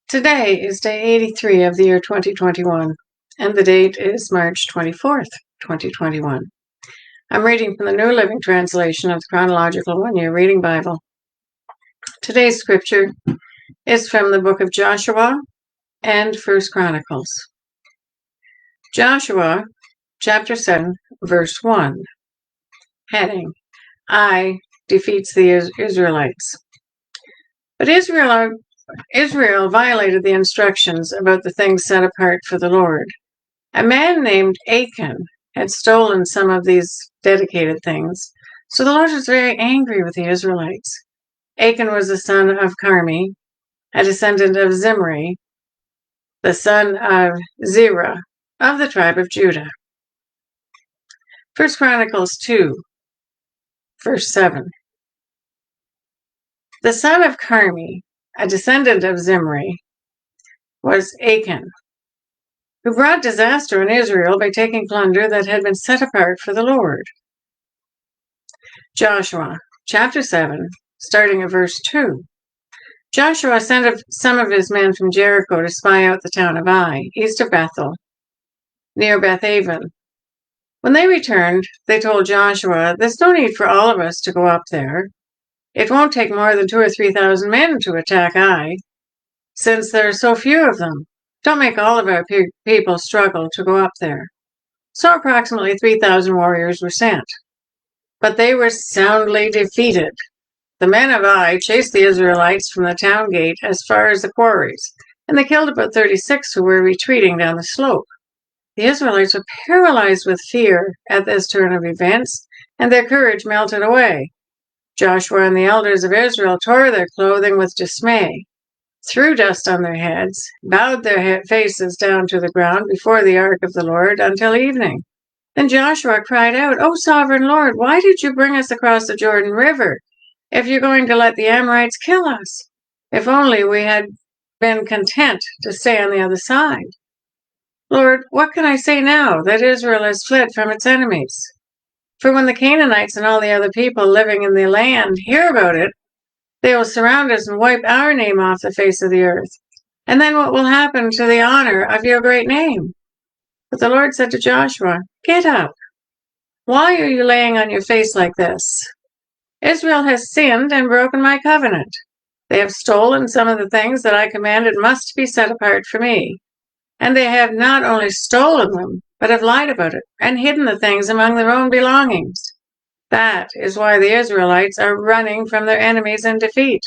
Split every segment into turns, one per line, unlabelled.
Today is day 83 of the year 2021, and the date is March 24th, 2021. I'm reading from the New Living Translation of the Chronological One-Year Reading Bible. Today's scripture is from the book of Joshua and 1 Chronicles. Joshua, chapter 7, verse 1. Heading, Ai defeats the Israelites. But Israel violated the instructions about the things set apart for the Lord. A man named Achan had stolen some of these dedicated things, so the Lord was very angry with the Israelites. Achan was the son of Carmi, a descendant of Zimri, the son of Zerah, of the tribe of Judah. 1 Chronicles 2, verse 7. The son of Carmi, a descendant of Zimri, was Achan, who brought disaster on Israel by taking plunder that had been set apart for the Lord. Joshua, chapter 7, starting at verse 2. Joshua sent some of his men from Jericho to spy out the town of Ai, east of Bethel, near Bethaven. When they returned, they told Joshua, "There's no need for all of us to go up there. It won't take more than 2,000 or 3,000 men to attack Ai, since there are so few of them. Don't make all of our people struggle to go up there." So approximately 3,000 warriors were sent. But they were soundly defeated. The men of Ai chased the Israelites from the town gate as far as the quarries, and they killed about 36 who were retreating down the slope. The Israelites were paralyzed with fear at this turn of events, and their courage melted away. Joshua and the elders of Israel tore their clothing with dismay, threw dust on their heads, bowed their faces down to the ground before the ark of the Lord until evening. Then Joshua cried out, "O sovereign Lord, why did you bring us across the Jordan River if you're going to let the Amorites kill us? If only we had been content to stay on the other side. Lord, what can I say now that Israel has fled from its enemies? For when the Canaanites and all the other people living in the land hear about it, they will surround us and wipe our name off the face of the earth. And then what will happen to the honor of your great name?" But the Lord said to Joshua, "Get up. Why are you laying on your face like this? Israel has sinned and broken my covenant. They have stolen some of the things that I commanded must be set apart for me. And they have not only stolen them, but have lied about it and hidden the things among their own belongings. That is why the Israelites are running from their enemies in defeat.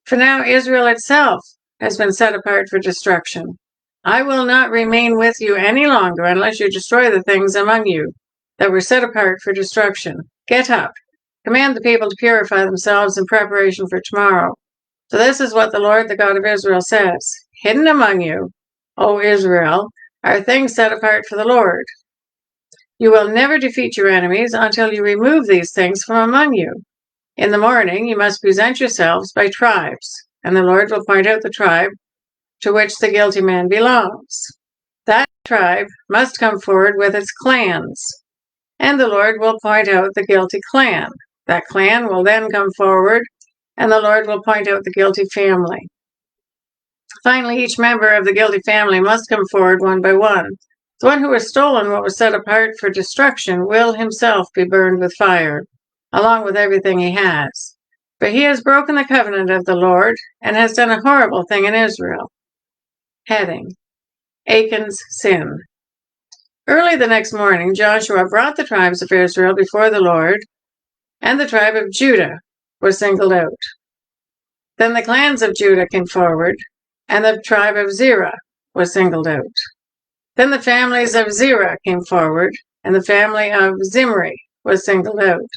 For now Israel itself has been set apart for destruction. I will not remain with you any longer unless you destroy the things among you that were set apart for destruction. Get up. Command the people to purify themselves in preparation for tomorrow. So this is what the Lord, the God of Israel, says. Hidden among you, O Israel, are things set apart for the Lord. You will never defeat your enemies until you remove these things from among you. In the morning you must present yourselves by tribes, and the Lord will point out the tribe to which the guilty man belongs. That tribe must come forward with its clans, and the Lord will point out the guilty clan. That clan will then come forward, and the Lord will point out the guilty family. Finally, each member of the guilty family must come forward one by one. The one who has stolen what was set apart for destruction will himself be burned with fire, along with everything he has. For he has broken the covenant of the Lord and has done a horrible thing in Israel. Heading, Achan's sin. Early the next morning, Joshua brought the tribes of Israel before the Lord, and the tribe of Judah was singled out. Then the clans of Judah came forward, and the tribe of Zerah was singled out. Then the families of Zerah came forward, and the family of Zimri was singled out.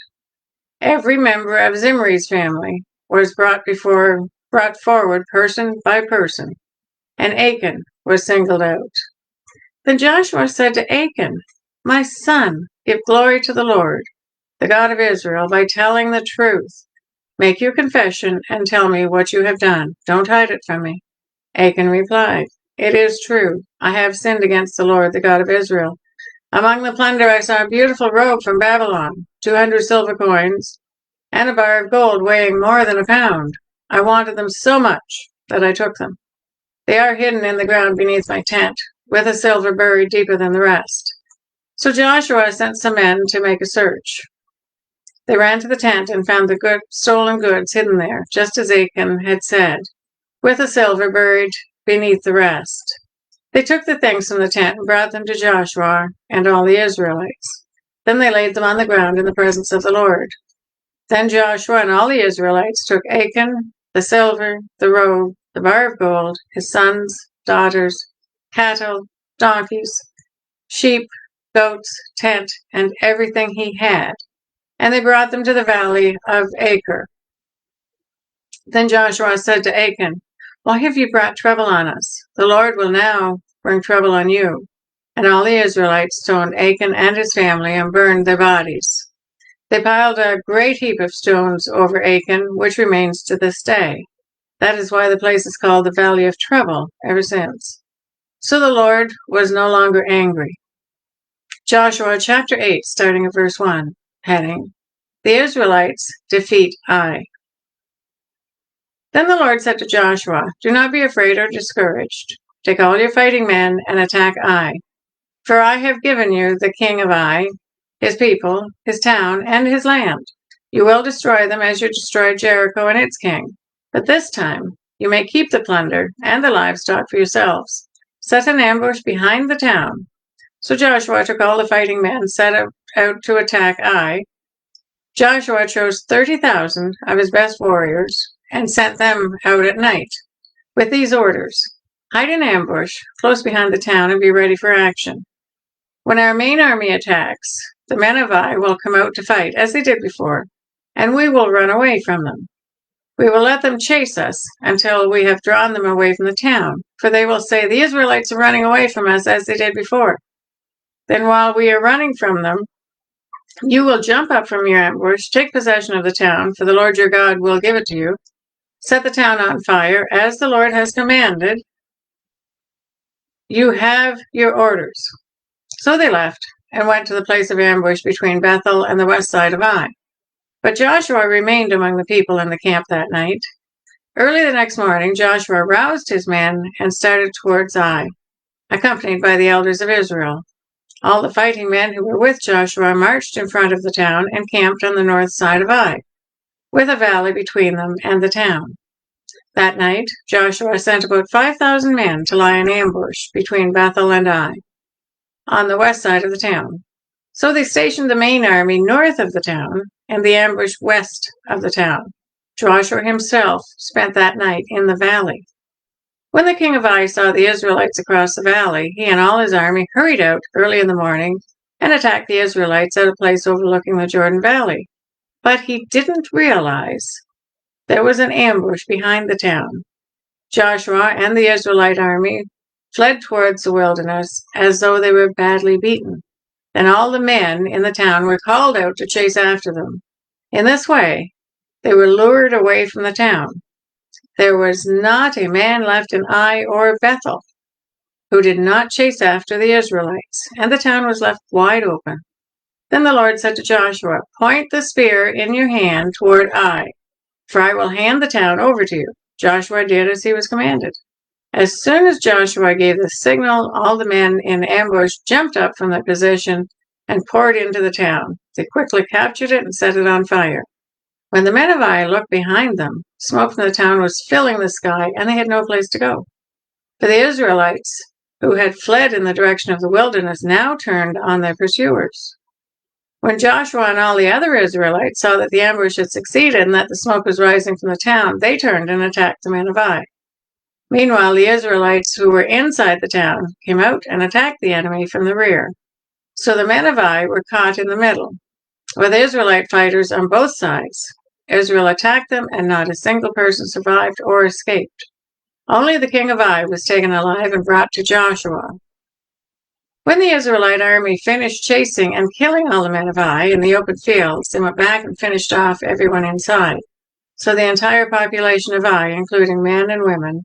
Every member of Zimri's family was brought forward person by person, and Achan was singled out. Then Joshua said to Achan, "My son, give glory to the Lord, the God of Israel, by telling the truth. Make your confession and tell me what you have done. Don't hide it from me." Achan replied, "It is true. I have sinned against the Lord, the God of Israel. Among the plunder I saw a beautiful robe from Babylon, 200 silver coins, and a bar of gold weighing more than a pound. I wanted them so much that I took them." They are hidden in the ground beneath my tent, with the silver buried deeper than the rest." So Joshua sent some men to make a search. They ran to the tent and found the stolen goods hidden there, just as Achan had said, with the silver buried beneath the rest. They took the things from the tent and brought them to Joshua and all the Israelites. Then they laid them on the ground in the presence of the Lord. Then Joshua and all the Israelites took Achan, the silver, the robe, the bar of gold, his sons, daughters, cattle, donkeys, sheep, goats, tent, and everything he had, and they brought them to the valley of Achor. Then Joshua said to Achan, "Why have you brought trouble on us? The Lord will now bring trouble on you." And all the Israelites stoned Achan and his family and burned their bodies. They piled a great heap of stones over Achan, which remains to this day. That is why the place is called the Valley of Trouble ever since. So the Lord was no longer angry. Joshua chapter 8, starting at verse 1, heading, The Israelites defeat Ai. Then the Lord said to Joshua, "Do not be afraid or discouraged. Take all your fighting men and attack Ai. For I have given you the king of Ai, his people, his town, and his land. You will destroy them as you destroyed Jericho and its king. But this time you may keep the plunder and the livestock for yourselves. Set an ambush behind the town." So Joshua took all the fighting men set out to attack Ai. Joshua chose 30,000 of his best warriors and sent them out at night with these orders: "Hide in ambush close behind the town and be ready for action. When our main army attacks, the men of Ai will come out to fight as they did before, and we will run away from them. We will let them chase us until we have drawn them away from the town, for they will say, 'The Israelites are running away from us as they did before.' Then while we are running from them, you will jump up from your ambush, take possession of the town, for the Lord your God will give it to you. Set the town on fire, as the Lord has commanded. You have your orders." So they left and went to the place of ambush between Bethel and the west side of Ai. But Joshua remained among the people in the camp that night. Early the next morning, Joshua roused his men and started towards Ai, accompanied by the elders of Israel. All the fighting men who were with Joshua marched in front of the town and camped on the north side of Ai, with a valley between them and the town. That night, Joshua sent about 5,000 men to lie in ambush between Bethel and Ai, on the west side of the town. So they stationed the main army north of the town and the ambush west of the town. Joshua himself spent that night in the valley. When the king of Ai saw the Israelites across the valley, he and all his army hurried out early in the morning and attacked the Israelites at a place overlooking the Jordan Valley. But he didn't realize there was an ambush behind the town. Joshua and the Israelite army fled towards the wilderness as though they were badly beaten. Then all the men in the town were called out to chase after them. In this way, they were lured away from the town. There was not a man left in Ai or Bethel who did not chase after the Israelites, and the town was left wide open. Then the Lord said to Joshua, "Point the spear in your hand toward Ai, for I will hand the town over to you." Joshua did as he was commanded. As soon as Joshua gave the signal, all the men in ambush jumped up from their position and poured into the town. They quickly captured it and set it on fire. When the men of Ai looked behind them, smoke from the town was filling the sky, and they had no place to go. For the Israelites, who had fled in the direction of the wilderness, now turned on their pursuers. When Joshua and all the other Israelites saw that the ambush had succeeded and that the smoke was rising from the town, they turned and attacked the men of Ai. Meanwhile, the Israelites who were inside the town came out and attacked the enemy from the rear. So the men of Ai were caught in the middle, with Israelite fighters on both sides. Israel attacked them, and not a single person survived or escaped. Only the king of Ai was taken alive and brought to Joshua. When the Israelite army finished chasing and killing all the men of Ai in the open fields, they went back and finished off everyone inside. So the entire population of Ai, including men and women,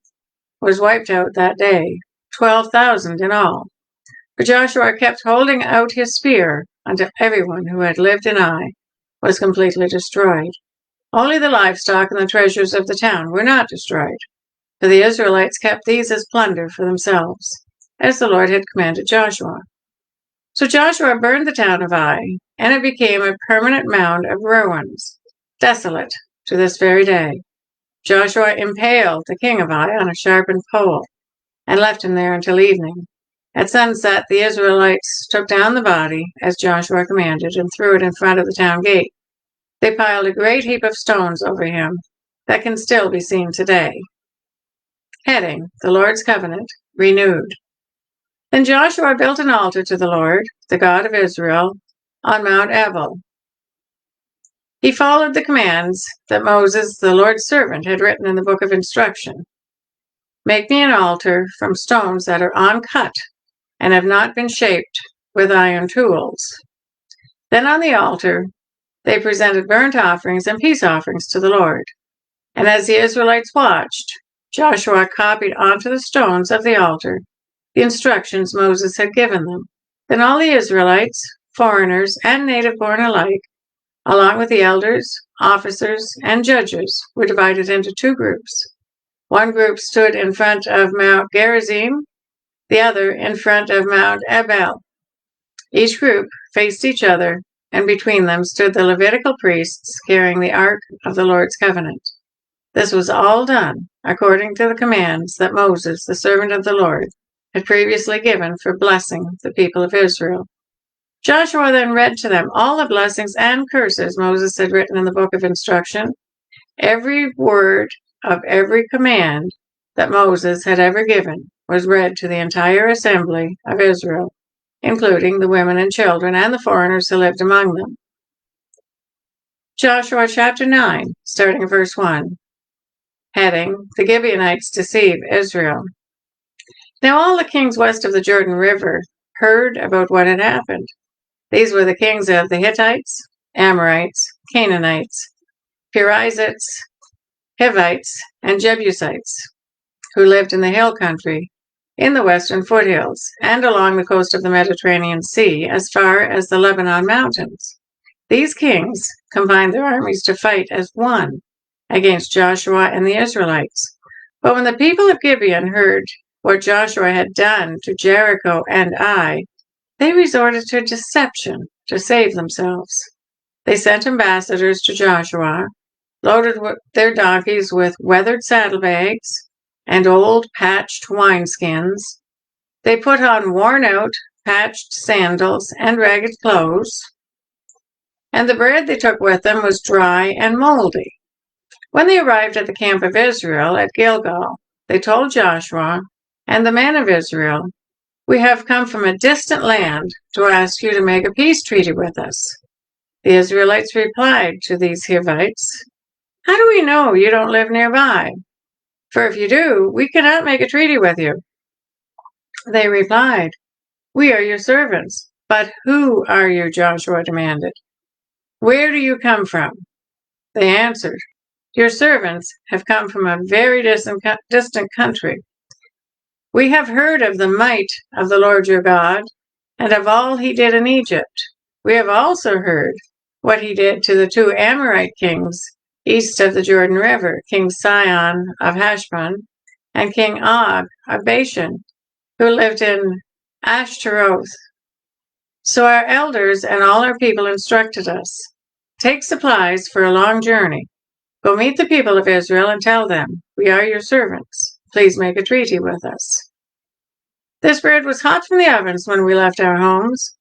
was wiped out that day, 12,000 in all. For Joshua kept holding out his spear until everyone who had lived in Ai was completely destroyed. Only the livestock and the treasures of the town were not destroyed. for the Israelites kept these as plunder for themselves, as the Lord had commanded Joshua. So Joshua burned the town of Ai, and it became a permanent mound of ruins, desolate to this very day. Joshua impaled the king of Ai on a sharpened pole, and left him there until evening. At sunset, the Israelites took down the body, as Joshua commanded, and threw it in front of the town gate. They piled a great heap of stones over him that can still be seen today. Heading: The Lord's Covenant, renewed. Then Joshua built an altar to the Lord, the God of Israel, on Mount Ebal. He followed the commands that Moses, the Lord's servant, had written in the book of instruction. Make me an altar from stones that are uncut and have not been shaped with iron tools. Then on the altar they presented burnt offerings and peace offerings to the Lord. And as the Israelites watched, Joshua copied onto the stones of the altar the instructions Moses had given them. Then all the Israelites, foreigners and native-born alike, along with the elders, officers, and judges, were divided into two groups. One group stood in front of Mount Gerizim, the other in front of Mount Ebal. Each group faced each other, and between them stood the Levitical priests carrying the Ark of the Lord's Covenant. This was all done according to the commands that Moses, the servant of the Lord, had previously given for blessing the people of Israel. Joshua then read to them all the blessings and curses Moses had written in the book of instruction. Every word of every command that Moses had ever given was read to the entire assembly of Israel, including the women and children and the foreigners who lived among them. Joshua chapter 9, starting at verse 1. Heading: The Gibeonites deceive Israel. Now all the kings west of the Jordan River heard about what had happened. These were the kings of the Hittites, Amorites, Canaanites, Perizzites, Hivites, and Jebusites, who lived in the hill country, in the western foothills, and along the coast of the Mediterranean Sea, as far as the Lebanon mountains. These kings combined their armies to fight as one against Joshua and the Israelites. But when the people of Gibeon heard what Joshua had done to Jericho and Ai, they resorted to deception to save themselves. They sent ambassadors to Joshua, loaded their donkeys with weathered saddlebags and old patched wineskins. They put on worn-out, patched sandals and ragged clothes, and the bread they took with them was dry and moldy. When they arrived at the camp of Israel at Gilgal, they told Joshua and the men of Israel, "We have come from a distant land to ask you to make a peace treaty with us." The Israelites replied to these Hivites, "How do we know you don't live nearby? For if you do, we cannot make a treaty with you." They replied, "We are your servants." "But who are you?" Joshua demanded. "Where do you come from?" They answered, "Your servants have come from a very distant country. We have heard of the might of the Lord your God and of all he did in Egypt. We have also heard what he did to the two Amorite kings east of the Jordan River, King Sihon of Heshbon and King Og of Bashan, who lived in Ashtaroth. So our elders and all our people instructed us, 'Take supplies for a long journey. Go meet the people of Israel and tell them, we are your servants. Please make a treaty with us.' This bread was hot from the ovens when we left our homes,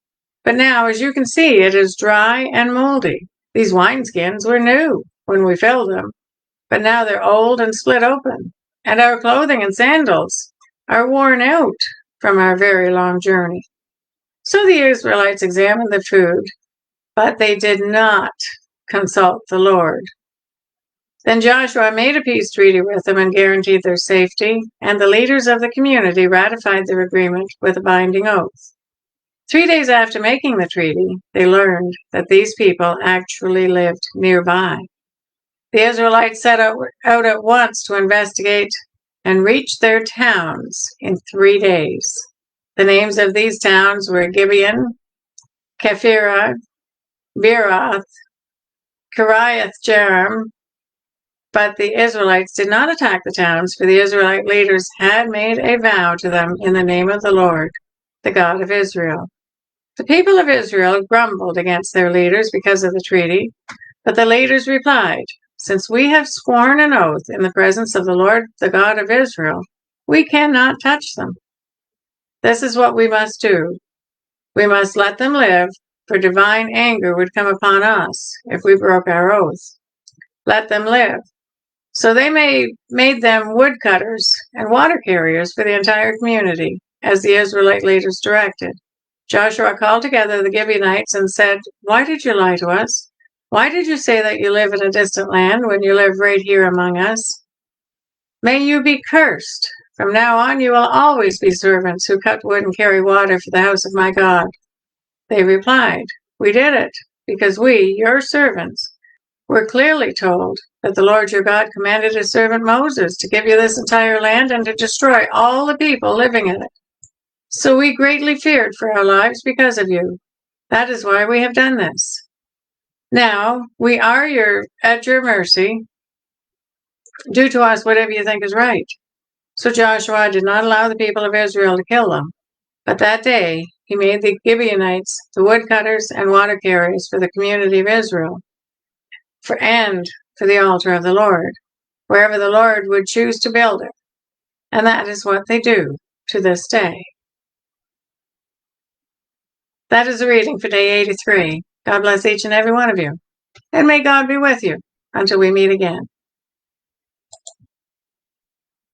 but now, as you can see, it is dry and moldy. These wineskins were new when we filled them, but now they're old and split open, and our clothing and sandals are worn out from our very long journey." So the Israelites examined the food, but they did not consult the Lord. Then Joshua made a peace treaty with them and guaranteed their safety, and the leaders of the community ratified their agreement with a binding oath. 3 days after making the treaty, they learned that these people actually lived nearby. The Israelites set out at once to investigate and reached their towns in 3 days. The names of these towns were Gibeon, Kephirah, Beeroth, Kiriath Jearim, But the Israelites did not attack the towns, for the Israelite leaders had made a vow to them in the name of the Lord, the God of Israel. The people of Israel grumbled against their leaders because of the treaty, but the leaders replied, "Since we have sworn an oath in the presence of the Lord, the God of Israel, we cannot touch them. This is what we must do. We must let them live, for divine anger would come upon us if we broke our oath. Let them live." So they made them woodcutters and water carriers for the entire community, as the Israelite leaders directed. Joshua called together the Gibeonites and said, "Why did you lie to us? Why did you say that you live in a distant land when you live right here among us? May you be cursed. From now on you will always be servants who cut wood and carry water for the house of my God." They replied, "We did it because we, your servants, were clearly told that the Lord your God commanded his servant Moses to give you this entire land and to destroy all the people living in it. So we greatly feared for our lives because of you. That is why we have done this. Now we are at your mercy. Do to us whatever you think is right." So Joshua did not allow the people of Israel to kill them. But that day he made the Gibeonites the woodcutters and water carriers for the community of Israel, for the altar of the Lord, wherever the Lord would choose to build it. And that is what they do to this day. That is the reading for day 83. God bless each and every one of you. And may God be with you until we meet again.